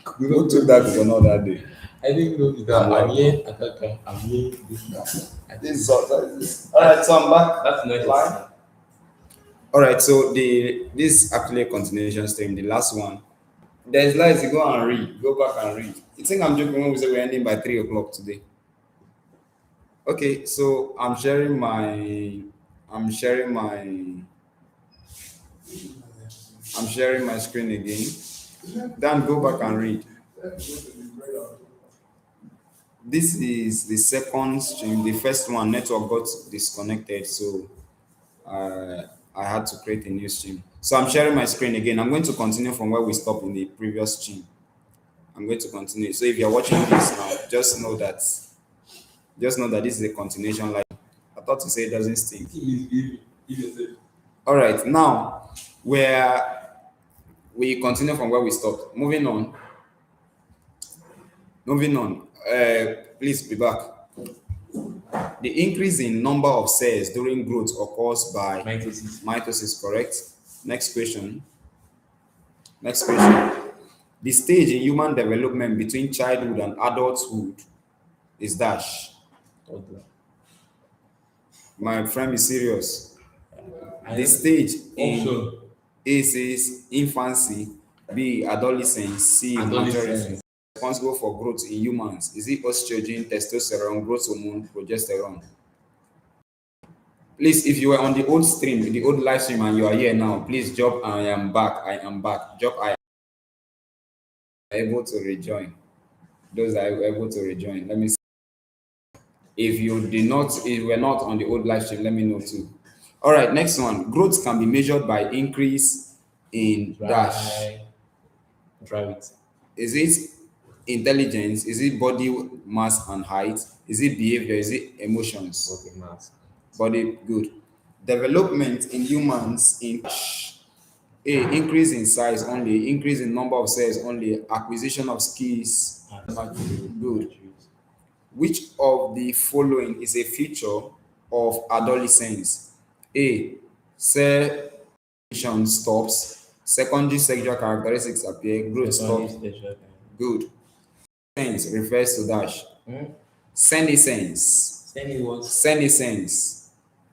Who took that is another day. I didn't know I'm that. I'm like, here. I'm here. this is all right. So I'm back. That's not Line. interesting. All right. So this is actually a continuation stream. The last one. There's lies. You go and read. Go back and read. You think I'm joking when we say we're ending by 3 o'clock today? Okay. So I'm sharing my. I'm sharing my screen again. Then go back and read. This is the second stream. The first one, network got disconnected, so I had to create a new stream. So I'm sharing my screen again. I'm going to continue from where we stopped in the previous stream. I'm going to continue. So if you're watching this now, just know that this is a continuation. Like I thought to say it doesn't stink. All right, now where we continue from where we stopped. Moving on. Moving on. Please be back. The increase in number of cells during growth occurs by Mitosis. mitosis, correct? Next question. Next question. The stage in human development between childhood and adulthood is dash. Toddler. My friend is serious. I The know. stage in Option. A says infancy, B adolescence, C maturity. Adolescence. Responsible for growth in humans. Is it estrogen, testosterone, growth hormone, progesterone? Please, if you were on the old stream, the old live stream, and you are here now, please drop I am back. I am back. Drop I am able to rejoin. Those that are able to rejoin. Let me see. If you did not, if you were not on the old live stream, let me know too. All right, next one. Growth can be measured by increase in dash. Drive it. Is it intelligence? Is it body mass and height? Is it behavior? Is it emotions? Okay, mass. Body good. Development in humans in A. Increase in size only, increase in number of cells only, acquisition of skills. Good. Which of the following is a feature of adolescence? A. Cell division stops. Secondary sexual characteristics appear. Growth Secondary stops. stage. Good. Sense refers to dash. Hmm? Senescence. Send it what? Senescence.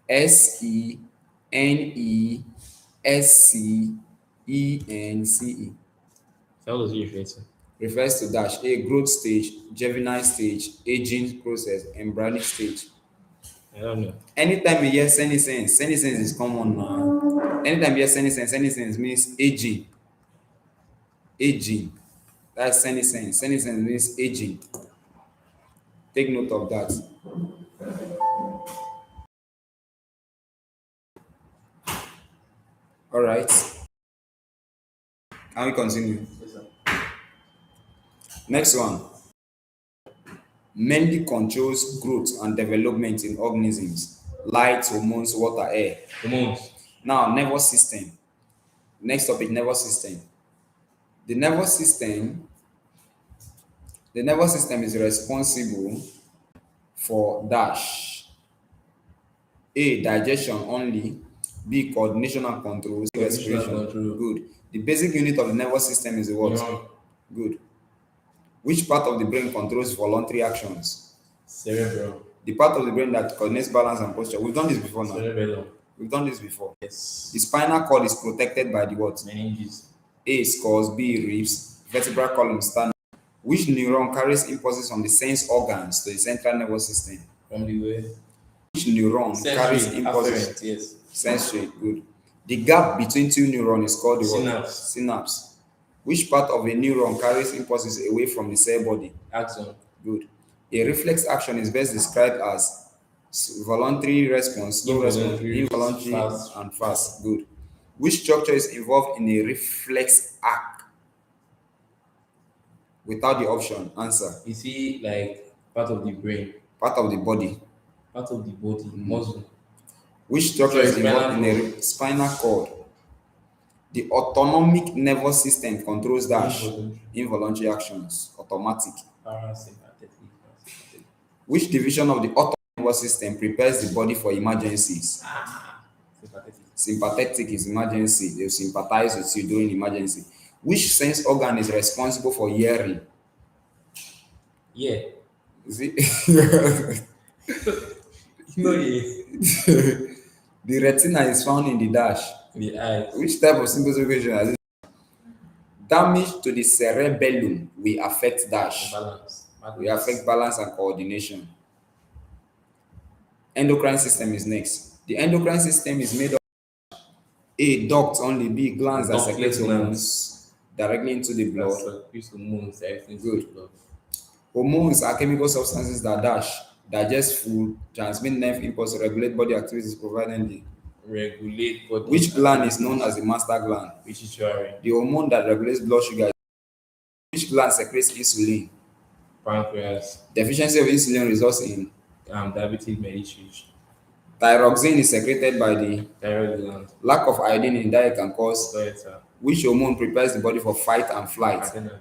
Senescence. How does it refer to? Refers to dash A. Growth stage, juvenile stage, aging process, embryonic stage. I don't know. Anytime you hear senescence, senescence is common now. Anytime you hear senescence, senescence means aging. Aging. That's senescence. Senescence means aging. Take note of that. All right. Can we continue? Yes, sir. Next one. Mainly controls growth and development in organisms. Light, hormones, water, air. Hormones. Now, nervous system. Next topic, nervous system. The nervous system, the nervous system is responsible for dash. A. Digestion only. B. Coordination and control. C. Coordination and Respiration. control. Good. The basic unit of the nervous system is the what? Neuron. Good. Which part of the brain controls voluntary actions? Cerebral. The part of the brain that coordinates balance and posture. We've done this before now. Cerebellum. We've done this before. Yes. The spinal cord is protected by the what? Meninges. A. Scores. B. Ribs. Vertebral column. Sternum. Which neuron carries impulses from the sense organs to the central nervous system? From the way. Which neuron carries Sensory. impulses? Afferent. Yes. Sensory. Good. The gap between two neurons is called the what? Synapse. Synapse. Which part of a neuron carries impulses away from the cell body? Axon. Good. A reflex action is best described as voluntary response, slow response, Involuntary, involuntary, fast. and fast. Good. Which structure is involved in a reflex act? Without the option, answer. You see, like part of the brain, Part of the body. part of the body, muscle. Which structure is Sorry, involved in spinal a spinal cord? The autonomic nervous system controls dash Involuntary. involuntary actions, automatic. Parasympathetic. Which division of the autonomic nervous system prepares the body for emergencies? Sympathetic. Sympathetic is emergency. They sympathize with you during emergency. Which sense organ is responsible for hearing? Yeah. Is it No, yeah. the retina is found in the dash. The eyes. Which type of simple equation has it? Damage to the cerebellum will affect dash. Balance. Will Madness. affect balance and coordination. Endocrine system is next. The endocrine system is made of A. Ducts only, B. Glands that secrete Ductless glands. hormones directly into the That's blood. used to moons everything to the Good. blood. Hormones are chemical substances that digest food, transmit nerve impulse, regulate body activities, provide energy. Regulate body Which gland is known activities. as the master gland? Pituitary. The hormone that regulates blood sugar. Which gland secretes insulin? Pancreas. Deficiency of insulin results in Diabetes mellitus. thyroxine is secreted by the Thyroid gland. lack of iodine in diet can cause. Goiter. Which hormone prepares the body for fight and flight? Adrenaline.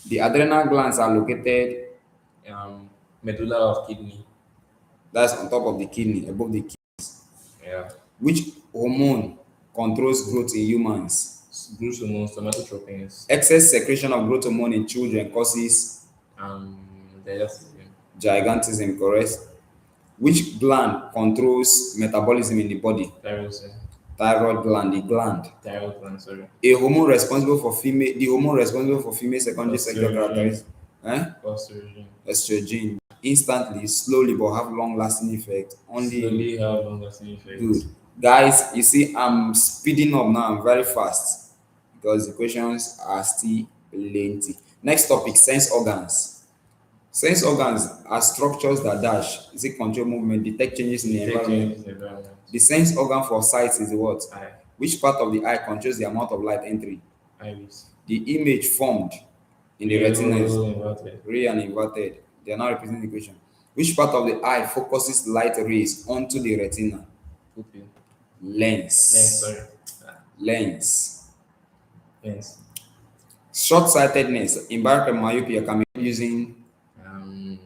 The adrenal glands are located, Um, Medulla of kidney. that's on top of the kidney, above the kidney. Yeah. Which hormone controls growth in humans? Growth hormone, somatotropins. Excess secretion of growth hormone in children causes Um, digestive. gigantism, correct? Which gland controls metabolism in the body? Thyroid. Thyroid gland, the gland. Thyroid gland. Sorry. A hormone responsible for female, the hormone responsible for female secondary sexual Estrogen. characteristics. Estrogen. Estrogen. Instantly, slowly, but have long-lasting effect. Only Slowly have long-lasting effects. good. Guys, you see, I'm speeding up now. I'm very fast because the questions are still lengthy. Next topic: sense organs. Sense organs are structures that is it control movement, detect changes in the Detect environment. changes in the environment. The sense organ for sight is the what? Eye. Which part of the eye controls the amount of light entry? Iris. The image formed in the retina is Inverted. ray and inverted. They are now representing the equation. Which part of the eye focuses light rays onto the retina? Pupil. Lens. Lens. Sorry. Lens. Lens. Short-sightedness in biochemical myopia can be using, Um,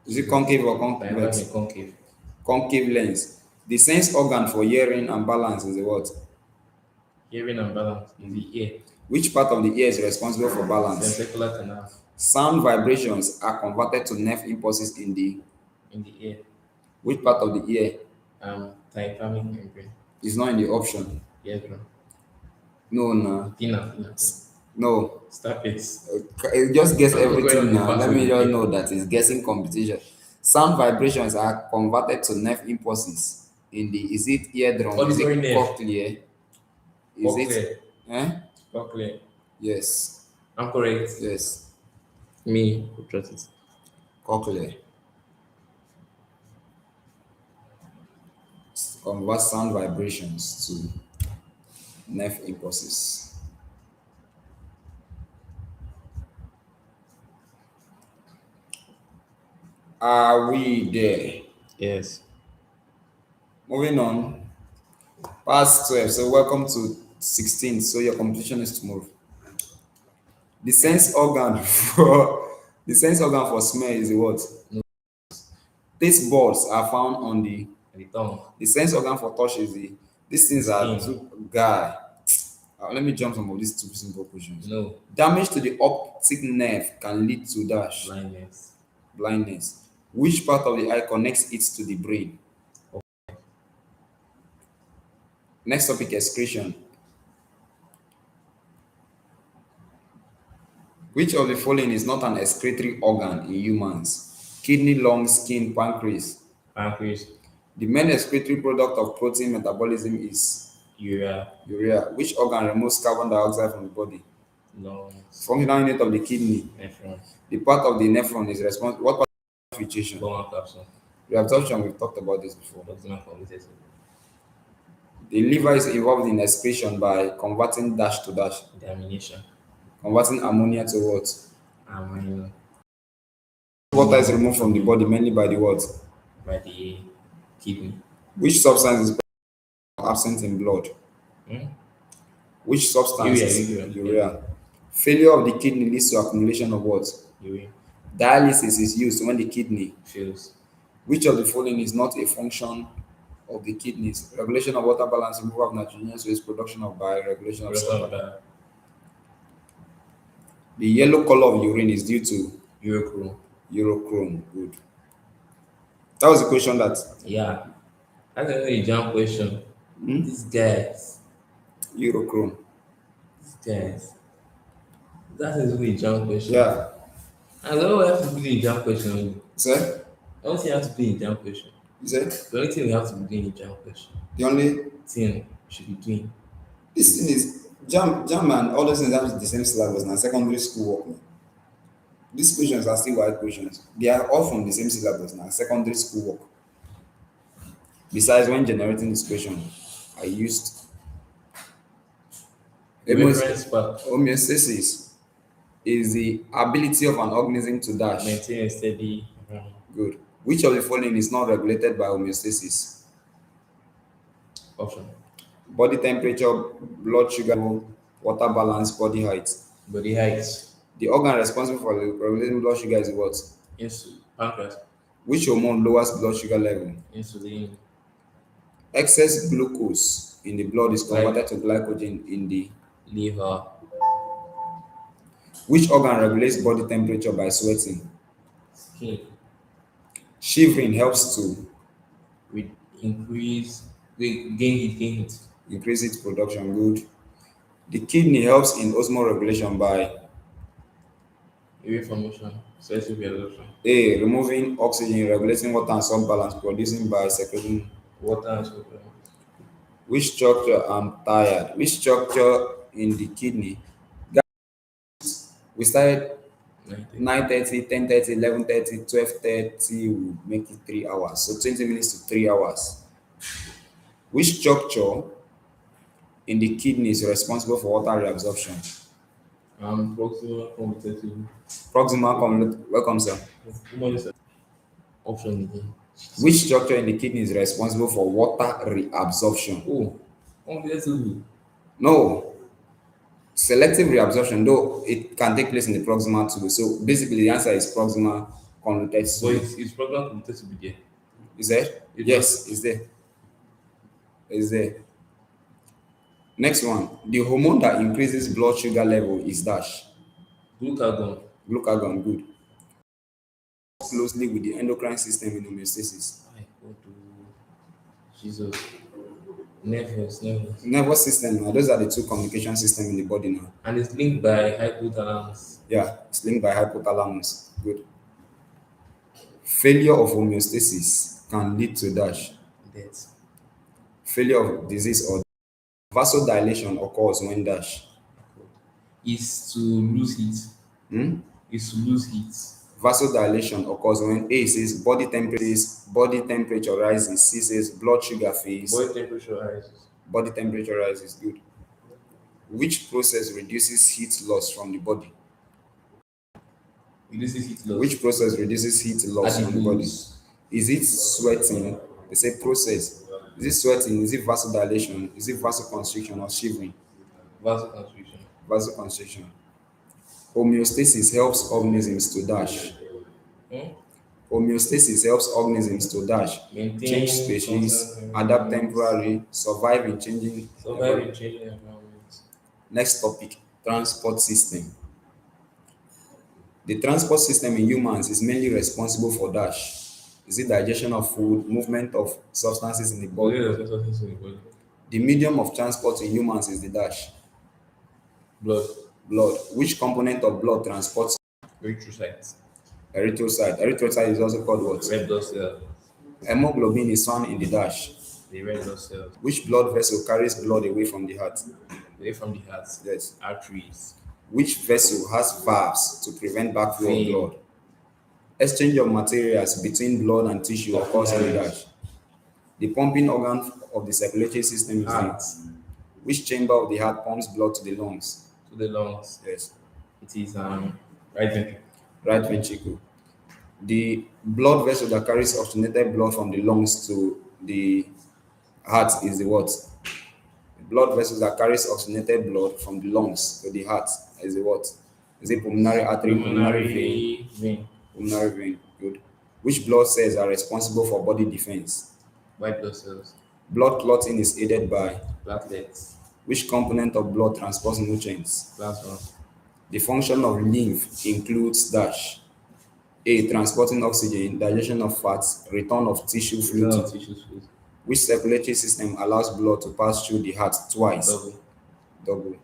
is it concave or like convex? a concave. Concave lens. The sense organ for hearing and balance is the what? Hearing and balance in the ear. Which part of the ear is responsible for balance? Ventricular canal Sound vibrations are converted to nerve impulses in the in the ear. which part of the ear Tympanic membrane. is not in the option. Eardrum. No, no, Thinner. no. Stop it. You just guess I'm going everything on the now. path Let of me the just ear. know that it's guessing competition. Sound vibrations are converted to nerve impulses in the is it eardrum? Is Auditory it nerve. cochlear? Is it Cochlear. eh? Cochlear. Yes. I'm correct. Yes. Me. Who trust it? Cochlear. Convert sound vibrations to nerve impulses. Are we there? Yes. Moving on. Past 12. So welcome to 16. So your competition is tomorrow. The sense organ for the sense organ for smell is the what? No. Taste buds are found on The tongue. the sense organ for touch is these things are Skin. too guy. Let me jump some of these two simple questions. No. Damage to the optic nerve can lead to Blindness. blindness. Which part of the eye connects it to the brain? Next topic, excretion. Which of the following is not an excretory organ in humans? Kidney, lungs, skin, pancreas. Pancreas. The main excretory product of protein metabolism is Urea. urea. Which organ removes carbon dioxide from the body? Lungs. Functional unit of the kidney. Nephron. The part of the nephron is responsible. What part of filtration? Bone capsule. Reabsorption, we've talked about this before. Proximal convoluted. The liver is involved in excretion by converting dash to dash. Deamination. Converting ammonia to what? Amino. Water is removed from the body mainly by the what? By the kidney. Which substance is absent in blood? Hmm? Which substance Urea. is urea? Failure of the kidney leads to accumulation of what? Urine. Dialysis is used when the kidney. Fails. Which of the following is not a function of the kidneys? Regulation of water balance, removal of nitrogenous waste, production of bile, regulation of Production of saliva. bile. The yellow color of urine is due to Urochrome. urochrome. Good. That was the question that Yeah. That's a jump question. These guys, urochrome. these guys. That is a jump question. Yeah. I don't have to do a jump question only. Sir? I don't think I have to be in jump question. You said The only thing we have to be doing in jump question. the only Thing we should be doing. this thing is jam and all those things have the same syllabus now, secondary school work. Now. These questions are still white questions. They are all from the same syllabus now, secondary school work. Besides, when generating this question, I used The reference part. homeostasis is the ability of an organism to dash. Maintain a steady Good. Which of the following is not regulated by homeostasis? option. Body temperature, blood sugar level, water balance, body height. Body height. The organ responsible for regulating blood sugar is what? Pancreas. Which hormone lowers blood sugar level? Insulin. Excess glucose in the blood is Like converted to glycogen in the. liver. Which organ regulates body temperature by sweating? Skin. Shivering helps to With increase. We gain heat. increase its production. Good. The kidney helps in osmoregulation by Urine formation. Selective reabsorption. A. Removing oxygen, regulating water and salt balance, producing by secreting. Water and salt. Which structure? I'm tired. Which structure in the kidney? We started 9:30, 10:30, 11:30, 12:30. We make it 3 hours. So 20 minutes to 3 hours. Which structure in the kidney is responsible for water reabsorption? Proximal commutative. Welcome, sir. Option D. Which structure in the kidney is responsible for water reabsorption? Oh, commutative. No. Selective reabsorption, though it can take place in the proximal tube. So basically, the answer is proximal convoluted So tube. it's proximal commutative there. Is there? Yes, it's there. It's there. Next one. The hormone that increases blood sugar level is dash. Glucagon. Glucagon, good. Closely with the endocrine system in homeostasis. I go to Jesus. Nervous. Nervous system, now those are the two communication systems in the body now. And it's linked by hypothalamus. Yeah, it's linked by hypothalamus. Good. Failure of homeostasis can lead to dash. Death. Failure of disease or vasodilation occurs when dash. Is to lose heat. Is to lose heat. Vasodilation occurs when A says body temperature rises, C says blood sugar falls. Body temperature rises. Body temperature rises. Good. Which process reduces heat loss from the body? Reduces heat loss. Which process reduces heat loss from the body? Adipose. Is it sweating? They say process. Is it sweating? Is it vasodilation? Is it vasoconstriction or shivering? Vasoconstriction. Vasoconstriction. Homeostasis helps organisms to dash. Homeostasis helps organisms to dash, Maintain change species, constant adapt temporarily, survive in changing. Survive in changing environments. Next topic, transport system. The transport system in humans is mainly responsible for dash. Is it digestion of food, movement of substances in the body? The medium of transport in humans is the dash. Blood. Blood. Which component of blood transports? Erythrocytes. Erythrocyte. Erythrocyte is also called what? Red blood cells. Hemoglobin is found in the dash. The red blood cells. Which blood vessel carries blood away from the heart? Away from the heart. Yes. Arteries. Which vessel has valves to prevent backflow of Vein. blood? Exchange of materials between blood and tissue occurs in the dash. The pumping organ of the circulatory system is Heart. the. Which chamber of the heart pumps blood to the lungs? To the lungs. Yes. It is right ventricle. Right ventricle. The blood vessel that carries oxygenated blood from the lungs to the heart is the what? The blood vessels that carries oxygenated blood from the lungs to the heart is the what? Is it pulmonary artery, pulmonary vein? Pulmonary vein. Good. Which blood cells are responsible for body defense? White blood cells. Blood clotting is aided by. Platelets. Which component of blood transports nutrients? Plasma. The function of lymph includes dash. A. Transporting oxygen, digestion of fats, return of tissue fluid. Return of tissues fluid. Which circulatory system allows blood to pass through the heart twice? Double. Double.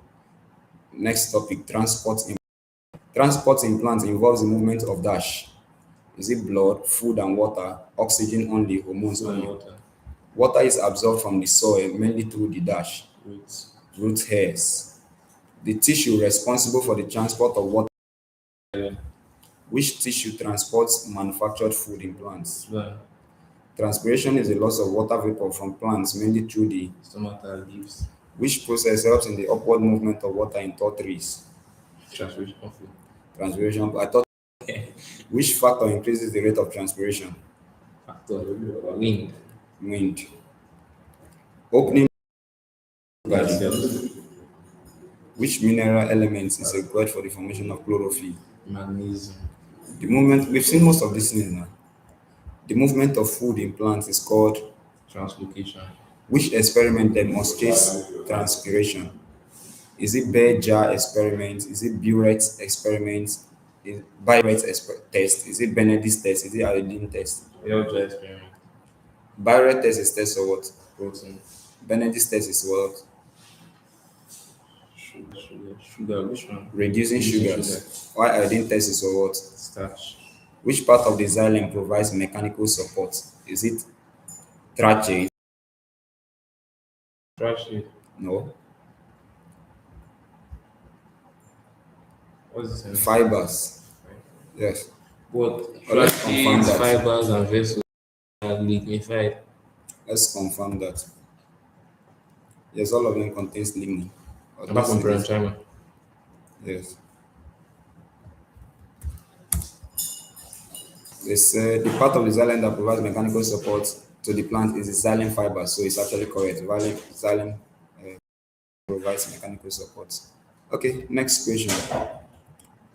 Next topic, transport in plants involves the movement of dash. Is it blood, food and water, oxygen only, hormones Food and only? water. Water is absorbed from the soil mainly through the dash. Roots. Root hairs. The tissue responsible for the transport of water. Yeah. Which tissue transports manufactured food in plants? Blood. Transpiration is the loss of water vapor from plants mainly through the. Stomata leaves. Which process helps in the upward movement of water in tall trees? Transpiration of food. Transpiration. I thought. Which factor increases the rate of transpiration? Factor. Wind. Wind. Opening. Gases. Which mineral element is required for the formation of chlorophyll? Magnesium. The movement, we've seen most of these things now. The movement of food in plants is called. Translocation. Which experiment demonstrates transpiration? Is it bear jar experiment? Is it burette experiment? Is Barrett's test? Is it Benedict's test? Is it iodine test? Algae experiment. Barrett test is test for what? Protein. Benedict's test is what? Sugar. Which one? Reducing sugars. Why iodine test is for what? Starch. Which part of the xylem provides mechanical support? Is it trachea? Trash it. No. What's this? Fibers. Yes. What? Let's confirm Trachees, that. fibers, and vessels are lignified. Let's confirm that. Yes, all of them contains lignin. Or Apart from this is- parenchyma. Yes. They say the part of the xylem that provides mechanical support to the plant is the xylem fiber, so it's actually correct. Xylem provides mechanical support. Okay, next question.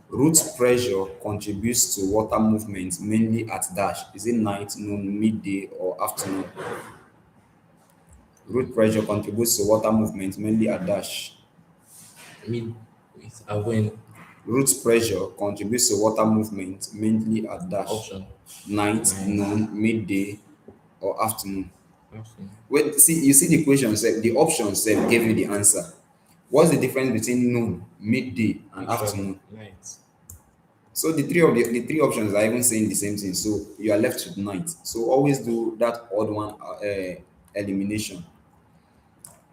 Root pressure contributes to water movement mainly at dash. Is it night, noon, midday, or afternoon? Root pressure contributes to water movement mainly at dash. It's avoid Root pressure contributes to water movement mainly at dash. option. Night, noon, midday, or afternoon. Option. Wait, see, you see the question said the options said gave you the answer. What's the difference between noon, midday, and afternoon? Night. So the three options are even saying the same thing. So you are left with night. So always do that odd one elimination.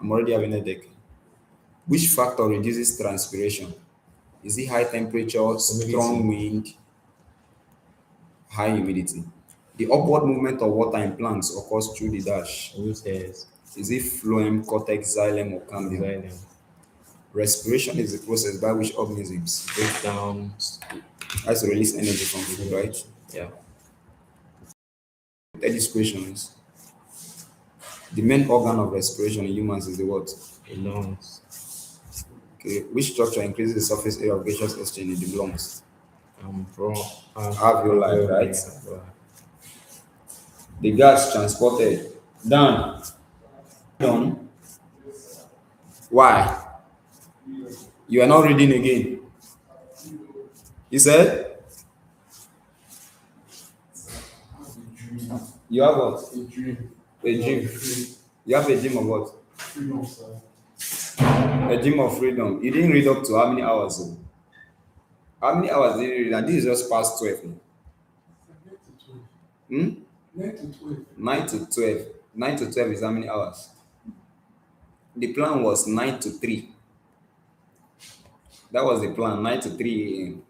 I'm already having a headache. Which factor reduces transpiration? Is it high temperature, strong wind, high humidity? The upward movement of water in plants occurs through the dash. Root hairs. Is it phloem, cortex, xylem, or cambium? Xylem. Respiration is the process by which organisms Break down. has to release energy from food, right? Yeah. These questions. The main organ of respiration in humans is the what? The lungs. Okay. Which structure increases the surface area of gaseous exchange in the lungs? Bro. Alveoli, right? The gas transported. Done. Done. Why? You are not reading again. You said? You have what? A dream. A dream. You have a dream of what? Freedom, sir. A dream of freedom. You didn't read up to how many hours? Oh? How many hours did you read? And this is just past 12. 9 to 12. Hmm? 9 to 12. 9 to 12. 9 to 12 is how many hours? The plan was 9 to 3. That was the plan, 9 to 3 a.m.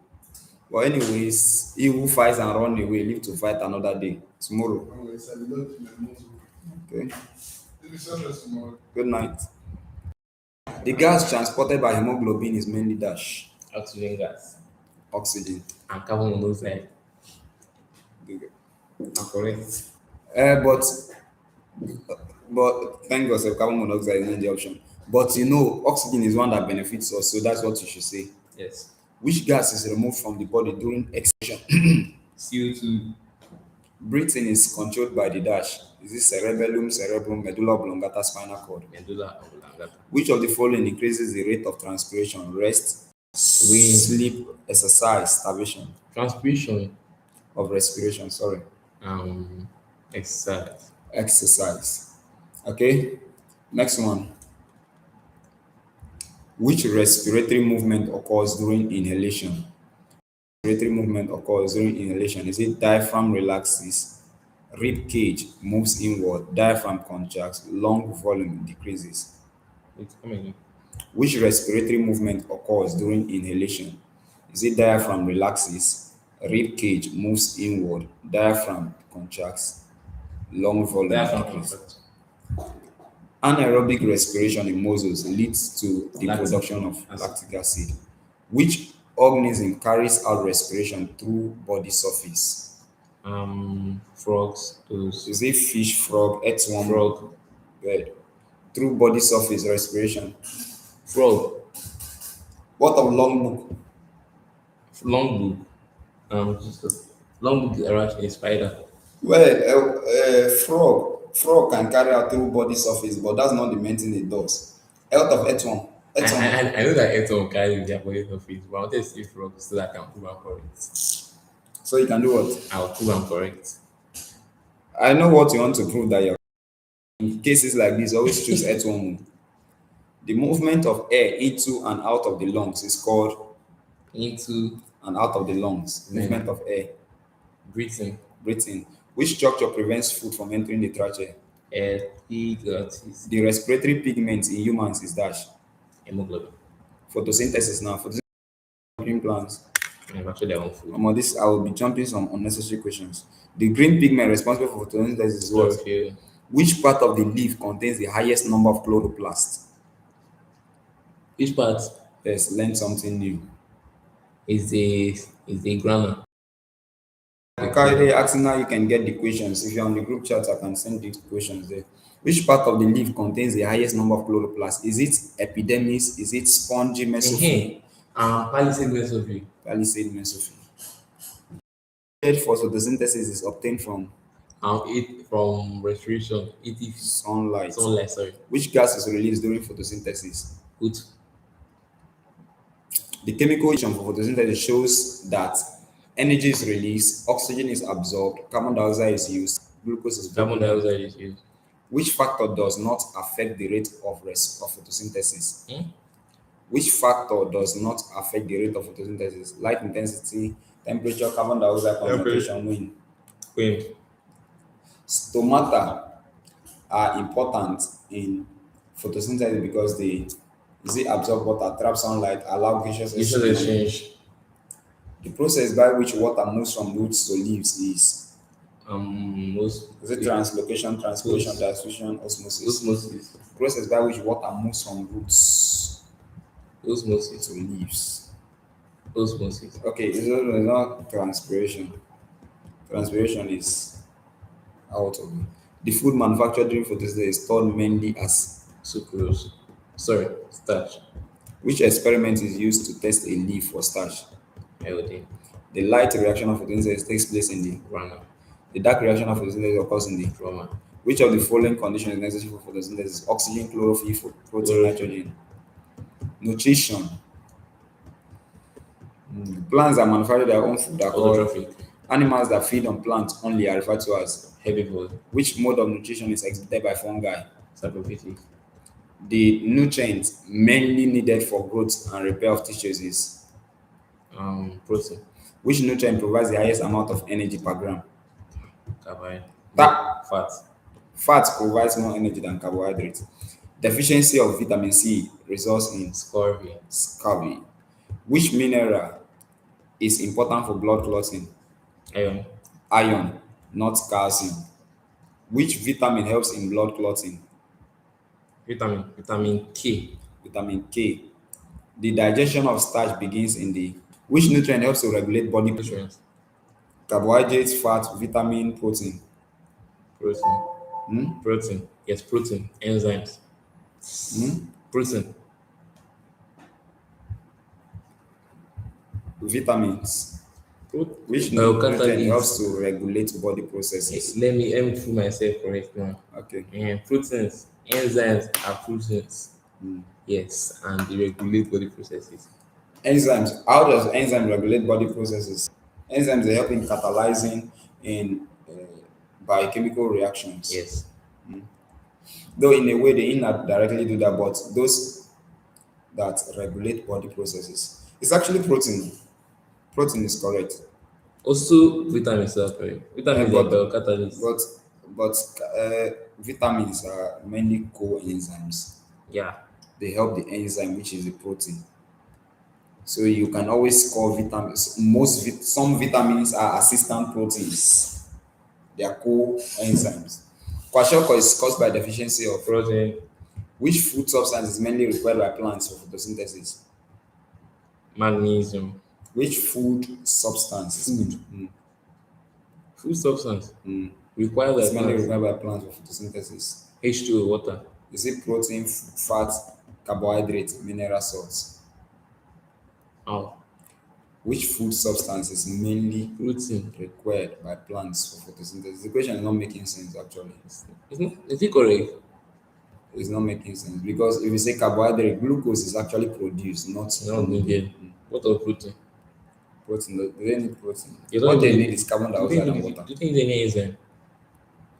But anyways, he who fights and run away live to fight another day. Tomorrow. Anyways, I will not do my muscle. Okay. Let me send us tomorrow. Good night. The gas transported by hemoglobin is mainly dash. Oxygen gas. Oxygen. And carbon monoxide. Correct. But thank God, carbon monoxide is not the option. But you know, oxygen is one that benefits us, so that's what you should say. Yes. Which gas is removed from the body during exhalation? CO2. Breathing is controlled by the dash. Is it cerebellum, cerebrum, medulla oblongata, spinal cord? Medulla oblongata. Which of the following increases the rate of transpiration? Rest, Wind. sleep, exercise, starvation Transpiration. of respiration. Sorry, Um, exercise. exercise. Okay, next one. Which respiratory movement occurs during inhalation? Respiratory movement occurs during inhalation. Is it diaphragm relaxes, rib cage moves inward, diaphragm contracts, lung volume decreases? It's coming. Which respiratory movement occurs during inhalation? Is it diaphragm relaxes, rib cage moves inward, diaphragm contracts, lung volume Diaphragm decreases? contract. Anaerobic respiration in muscles leads to the Lactic production of acid. lactic acid. Which organism carries out respiration through body surface? Frogs. Those. Is it fish, frog, earthworm, Frog. bird? Through body surface respiration. Frog. What of logbook? Long book. Just a long book around a spider. Well, frog can carry out through body surface, but that's not the main thing it does. Health of earthworm. I, I, Earthworm. I know that Eton carries their body surface, but I wanted to say frog so that I can prove I'm correct. So you can do what? I'll prove I'm correct. I know what you want to prove that you're. In cases like this, always choose earthworm. The movement of air into and out of the lungs is called Into and out of the lungs. Amen. Movement of air. breathing. Breathing. Which structure prevents food from entering the trachea? Epiglottis. The respiratory pigment in humans is dash. Hemoglobin. Photosynthesis now. Photosynthesis green plants. Manufacture their own food. This I will be jumping some unnecessary questions. The green pigment responsible for photosynthesis is what? Chlorophyll. Which part of the leaf contains the highest number of chloroplasts? Which part Yes, learn something new. is the grammar? Because asking now you can get the questions. If you're on the group chat, I can send the questions there. Which part of the leaf contains the highest number of chloroplasts? Is it epidermis? Is it spongy mesophyll? Palisade mesophyll. Palisade mesophyll. Lead for photosynthesis is obtained from It from respiration. It if sunlight. sunlight. Sorry. Which gas is released during photosynthesis? Good. The chemical equation for photosynthesis shows that energy is released, oxygen is absorbed, carbon dioxide is used, glucose is Carbon broken down. dioxide is used. Which factor does not affect the rate of photosynthesis? Hmm? Which factor does not affect the rate of photosynthesis? Light intensity, temperature, carbon dioxide concentration, wind. Wind. Stomata are important in photosynthesis because they absorb water, trap sunlight, allow gaseous Gaseous exchange. exchange. The process by which water moves from roots to leaves Most is it translocation, transpiration, Os- diffusion, osmosis? osmosis. The process by which water moves from roots Osmosis. to leaves. Osmosis. Okay, it's not transpiration. Transpiration is out of it. The food manufactured during photosynthesis is stored mainly as Sucrose. Sorry, starch. which experiment is used to test a leaf for starch? Iodine. The light reaction of photosynthesis takes place in the dark reaction of photosynthesis occurs in the Trauma. which of the following conditions is necessary for photosynthesis? Oxygen, chlorophyll, protein, Chlorophyll. nitrogen. Nutrition. Plants that manufacture their own food are called Autotrophic. animals that feed on plants only are referred to as Herbivore. which mode of nutrition is exhibited by fungi? Saprophytic. The nutrients mainly needed for growth and repair of tissues is Protein. which nutrient provides the highest amount of energy per gram? Carbohydrate. Fat. Fat. Fat provides more energy than carbohydrates. Deficiency of vitamin C results in Scurvy. scurvy. Which mineral is important for blood clotting? Iron. Iron, not calcium. Which vitamin helps in blood clotting? Vitamin. Vitamin K. Vitamin K. The digestion of starch begins in the which nutrient helps to regulate body Nutrients. carbohydrates, fat, vitamin, protein. Protein. Protein. Yes, protein. Enzymes. Protein. Vitamins. Which Catalyst. nutrient helps to regulate body processes? Let me prove myself correct now. Okay. Proteins, enzymes are proteins. Yes, and they regulate body processes. Enzymes. How does enzyme regulate body processes? Enzymes they help in catalyzing in biochemical reactions. Yes. Though in a way they indirectly do that, but those that regulate body processes. It's actually protein. Protein is correct. Also, vitamins are correct. Uh, Vitamins are but biocatalysts. but but vitamins are mainly coenzymes. Yeah. They help the enzyme, which is the protein. So you can always call vitamins. Some vitamins are assistant proteins. They are coenzymes. Kwashiorkor is caused by deficiency of Protein, which food substance is mainly required by plants for photosynthesis? magnesium, Which food substance is food, food substance required is by mainly plants. required by plants for photosynthesis? H2O, water. Is it protein, fat, carbohydrate, mineral salts? Oh, Which food substance is mainly protein. required by plants for photosynthesis? The question is not making sense actually. Is it correct? It's not making sense because if you say carbohydrate, glucose is actually produced, not Not needed. needed. What of protein? Protein, they need protein. You don't What they even need need. is carbon Do you dioxide and think water. do you think there's any enzyme?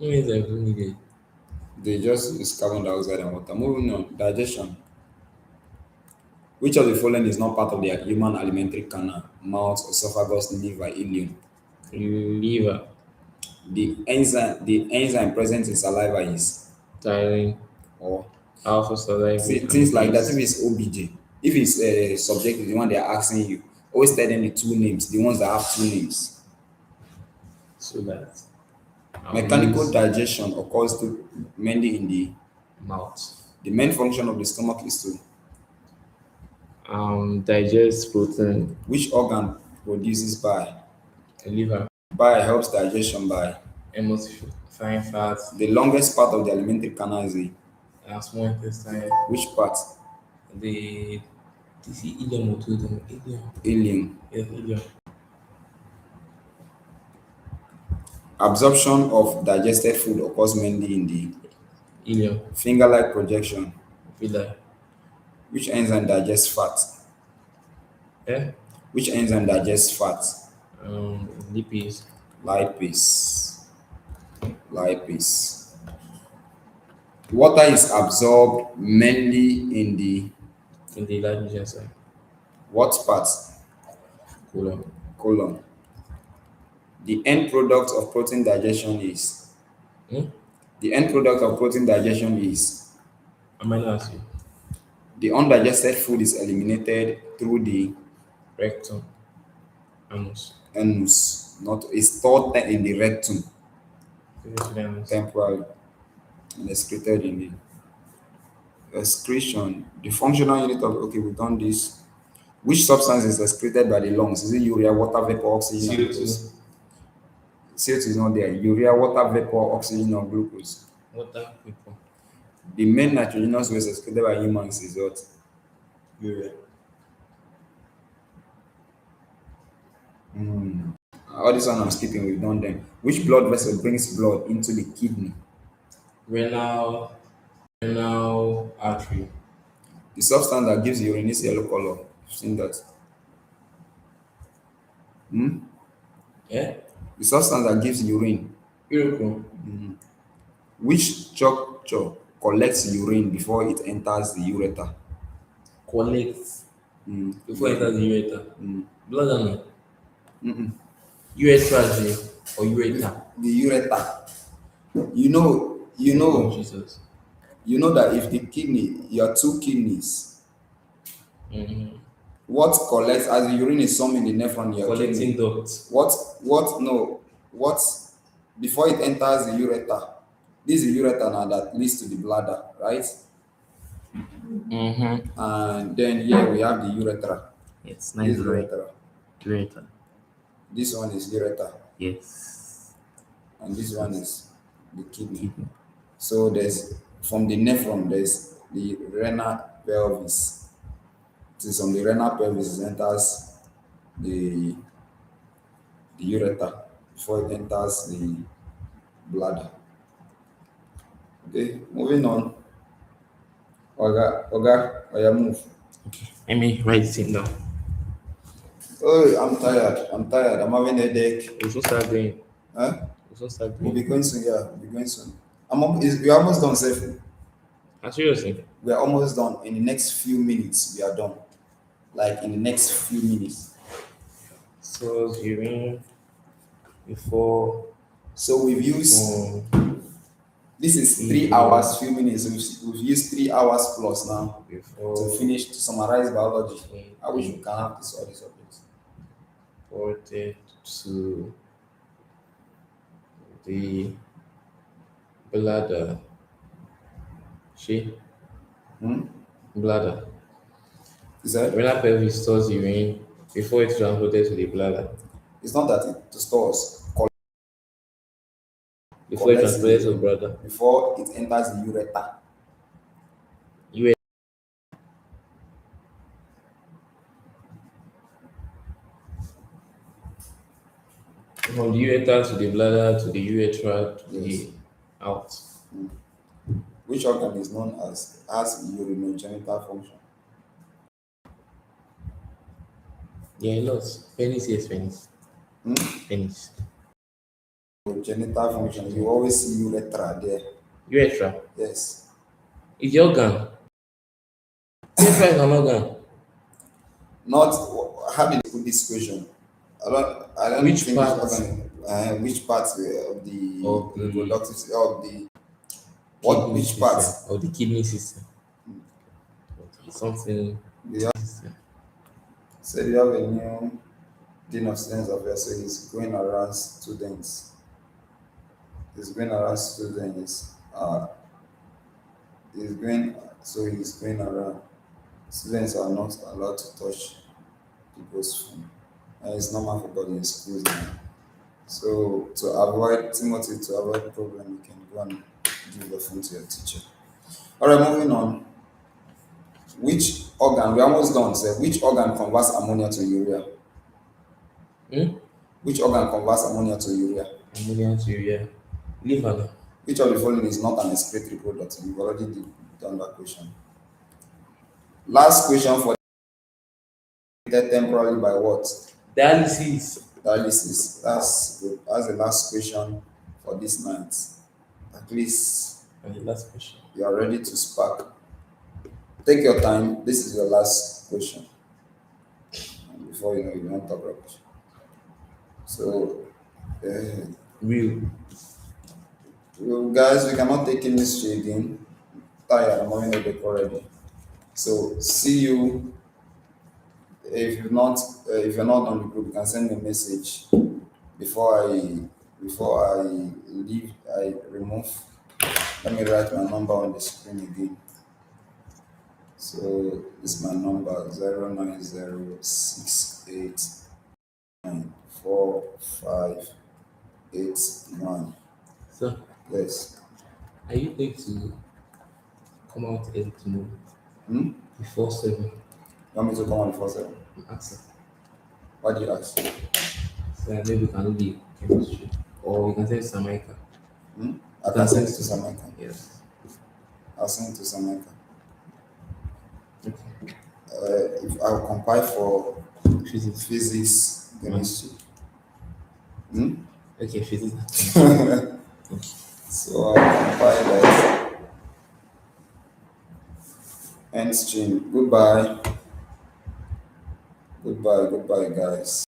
No enzyme is needed. They just use carbon dioxide and water. Moving on, digestion. Which of the following is not part of the human alimentary canal? Mouth, esophagus, liver, ileum. Liver, The enzyme present in saliva is thyroid, or alpha salivary things like that. If amylase. it's OBJ, if it's subjective, the one they are asking you, always tell them the two names, the ones that have two names. So that I'll Mechanical use digestion occurs mainly in mouth. the main function of the stomach is to Digest protein. which organ produces bile. Liver, Bile helps digestion by emulsifying fats, the longest part of the alimentary canal is the small intestine. which part? The this is ileum or duodenum. Ileum. Ileum. Yes, ileum. Absorption of digested food occurs mainly in the Ileum. finger-like projection. Villi. Which enzyme digests fat? Eh? Which enzyme digests fat? Lipids. Lipase. Lipase. Water is absorbed mainly in the In the lipogen side. what part? Colon. Colon. The end product of protein digestion is Hmm? the end product of protein digestion is Amino acid. the undigested food is eliminated through the Rectum. Anus. anus, not is stored in the rectum Previously anus. temporarily and excreted in the excretion. The functional unit of okay, we've done this. Which substance is excreted by the lungs? Is it urea, water vapor, oxygen, and CO2. glucose? CO2 is not there. Urea, water vapor, oxygen, or glucose. Water vapor. The main nitrogenous waste excreted by humans is what? Urea. All this one I'm skipping, we've done them. Which blood vessel brings blood into the kidney? Renal. Renal artery. The substance that gives urine is yellow color. You've seen that. Yeah? The substance that gives urine. Urochrome. Which structure collects urine before it enters the ureter? Collects. Mm. Before it enters the ureter. Blood and Mm-mm. urethra or ureter. The ureter. You know, you Oh, know, Jesus. you know that if the kidney, your two kidneys, Mm-hmm. what collects as the urine is some in the nephron, your Collecting kidney. duct. What no, what before it enters the ureter. This is the ureter now that leads to the bladder, right? Mm-hmm. And then here we have the urethra. Yes, This nice is drawing. urethra. Ureter. This one is urethra, Yes. and this one is the kidney. Kidney. So there's from the nephron, there's the renal pelvis. It is from the renal pelvis it enters the ureter before it enters the bladder. Okay, moving on. Oga, Oya, move. Let me write it down. Oh, I'm tired. I'm tired. I'm having a headache. We should start going. Huh? We should start We'll be going. going soon. Yeah, we'll be going soon. We're almost done, safely. Ah, seriously. We're almost done. In the next few minutes, we are done. Like in the next few minutes. So you mean before So we've used, this is 3 hours, few minutes. We've used 3 hours plus now to before finish, to summarize biology. I wish we twenty can have this all these subjects. reported to the bladder. She Hmm? bladder. Is that Renal pelvis stores urine before it's transported to the bladder. it's not that it to stores Before it's collects the transported to the urine bladder. before it enters the ureter. You from the ureter to the bladder to the urethra to Yes. the out. Which organ is known as has urinogenital function? Yeah, a lot. Penis, yes, penis. Hmm? Penis. Genital function. You always see urethra there. Urethra. Yes. It's the organ. Urethra is an organ. Not how did they put this question? I don't Which think it's part organ. Which parts of the of the reproductive of the what kidney which parts? system? Of the kidney system. Okay, something Yeah. system. So you have a new dean of students affairs, so he's going around students. He's going around students. He's going around. Students are not allowed to touch people's phone. And it's normal for body in schools now. So to avoid Timothy, to avoid problem, you can go and give the phone to your teacher. All right, moving on. Which organ? We're almost done. Sir. Which organ converts ammonia to urea? Hmm? Which organ converts ammonia to urea? Ammonia to urea. Liver now. Which of the following is not an excretory product? We've already done that question. Last question for temporarily by what? Dialysis. Dialysis. That's good. That's the last question for this night. At least And the last question. you are ready to spark. Take your time. This is your last question. And before you know, you don't talk rubbish. So, uh, Real. well, guys, we cannot take any straight in. Tired. I'm having a break already. So, see you. If you're not on the group, you can send me a message before I leave. I remove. Let me write my number on the screen again. So this is my number 09068945891. So, Yes. are you going to come out early tomorrow Hmm? before 7? You want me to come on the first seven? Answer. Why do you ask? So that maybe we can do the chemistry. Or we can send Samaica. Hmm? You I can send it to send Samantha. Yes. I'll send it to Samantha. Okay. If I'll compile for Physics. physics, chemistry. Hmm? Okay, physics. So I'll compile that. End stream. Goodbye. Goodbye, guys.